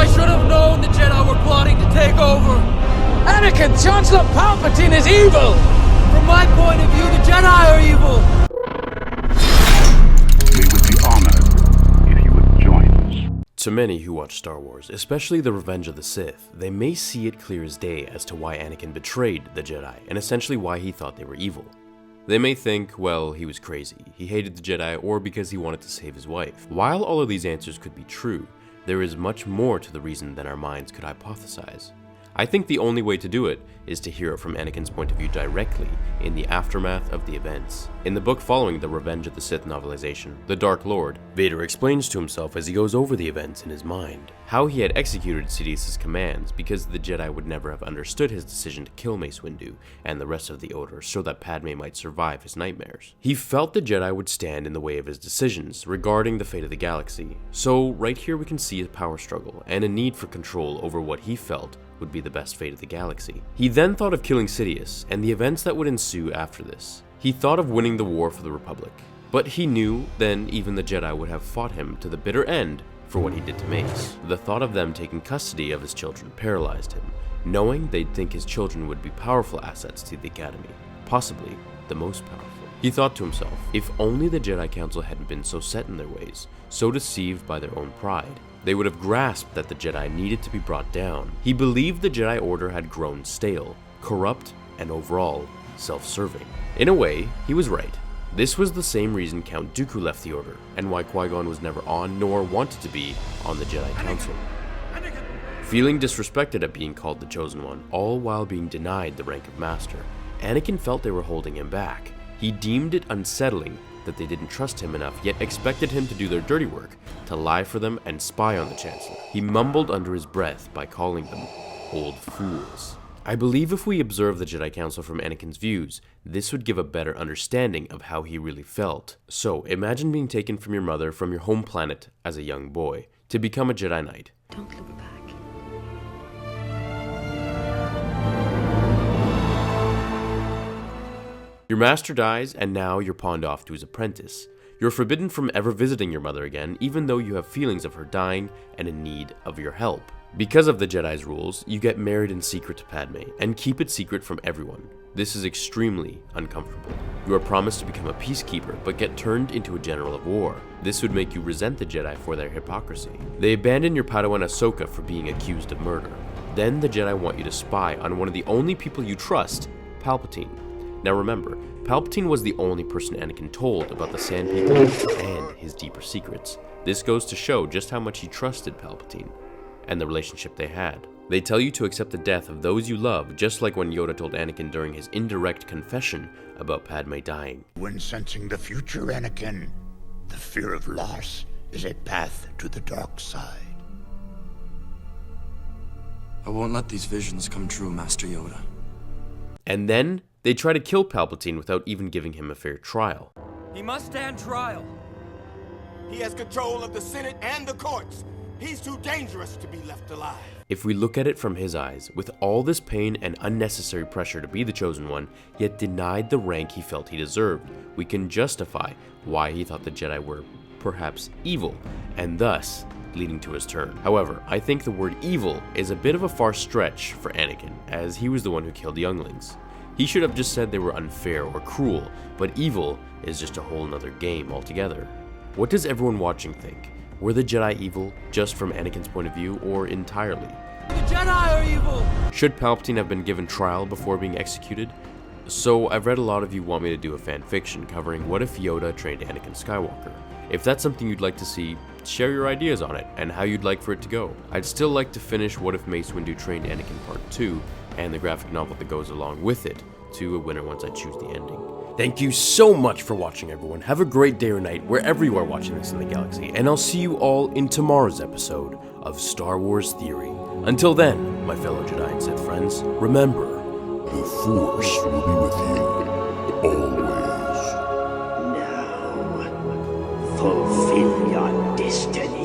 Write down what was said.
I should have known the Jedi were plotting to take over. Anakin, Chancellor Palpatine is evil! From my point of view, the Jedi are evil. We would be honored if you would join us. To many who watch Star Wars, especially The Revenge of the Sith, they may see it clear as day as to why Anakin betrayed the Jedi, and essentially why he thought they were evil. They may think, well, he was crazy, he hated the Jedi, or because he wanted to save his wife. While all of these answers could be true, there is much more to the reason than our minds could hypothesize. I think the only way to do it is to hear it from Anakin's point of view directly in the aftermath of the events. In the book following the Revenge of the Sith novelization, The Dark Lord, Vader explains to himself as he goes over the events in his mind how he had executed Sidious' commands because the Jedi would never have understood his decision to kill Mace Windu and the rest of the Order so that Padme might survive his nightmares. He felt the Jedi would stand in the way of his decisions regarding the fate of the galaxy. So right here we can see a power struggle and a need for control over what he felt would be the best fate of the galaxy. He then thought of killing Sidious and the events that would ensue after this. He thought of winning the war for the Republic, but he knew then even the Jedi would have fought him to the bitter end for what he did to Mace. The thought of them taking custody of his children paralyzed him, knowing they'd think his children would be powerful assets to the Academy, possibly the most powerful. He thought to himself, if only the Jedi Council hadn't been so set in their ways, so deceived by their own pride, they would have grasped that the Jedi needed to be brought down. He believed the Jedi Order had grown stale, corrupt, and overall self-serving. In a way, he was right. This was the same reason Count Dooku left the Order, and why Qui-Gon was never on, nor wanted to be, on the Jedi Council. Feeling disrespected at being called the Chosen One, all while being denied the rank of Master, Anakin felt they were holding him back. He deemed it unsettling that they didn't trust him enough, yet expected him to do their dirty work, to lie for them and spy on the Chancellor. He mumbled under his breath by calling them old fools. I believe if we observe the Jedi Council from Anakin's views, this would give a better understanding of how he really felt. So, imagine being taken from your mother from your home planet as a young boy, to become a Jedi Knight. Don't look back. Your master dies, and now you're pawned off to his apprentice. You're forbidden from ever visiting your mother again, even though you have feelings of her dying and in need of your help. Because of the Jedi's rules, you get married in secret to Padme, and keep it secret from everyone. This is extremely uncomfortable. You are promised to become a peacekeeper, but get turned into a general of war. This would make you resent the Jedi for their hypocrisy. They abandon your Padawan Ahsoka for being accused of murder. Then the Jedi want you to spy on one of the only people you trust, Palpatine. Now remember, Palpatine was the only person Anakin told about the Sand People and his deeper secrets. This goes to show just how much he trusted Palpatine and the relationship they had. They tell you to accept the death of those you love, just like when Yoda told Anakin during his indirect confession about Padme dying. When sensing the future, Anakin, the fear of loss is a path to the dark side. I won't let these visions come true, Master Yoda. And then they try to kill Palpatine without even giving him a fair trial. He must stand trial. He has control of the Senate and the courts. He's too dangerous to be left alive. If we look at it from his eyes, with all this pain and unnecessary pressure to be the Chosen One, yet denied the rank he felt he deserved, we can justify why he thought the Jedi were perhaps evil, and thus leading to his turn. However, I think the word evil is a bit of a far stretch for Anakin, as he was the one who killed Younglings. He should have just said they were unfair or cruel, but evil is just a whole nother game altogether. What does everyone watching think? Were the Jedi evil just from Anakin's point of view, or entirely? The Jedi are evil! Should Palpatine have been given trial before being executed? So I've read a lot of you want me to do a fan fiction covering what if Yoda trained Anakin Skywalker. If that's something you'd like to see, share your ideas on it and how you'd like for it to go. I'd still like to finish What If Mace Windu Trained Anakin Part 2 and the graphic novel that goes along with it to a winner once I choose the ending. Thank you so much for watching, everyone. Have a great day or night wherever you are watching this in the galaxy, and I'll see you all in tomorrow's episode of Star Wars Theory. Until then, my fellow Jedi and Sith friends, remember, The Force will be with you always. Now, fulfill your destiny.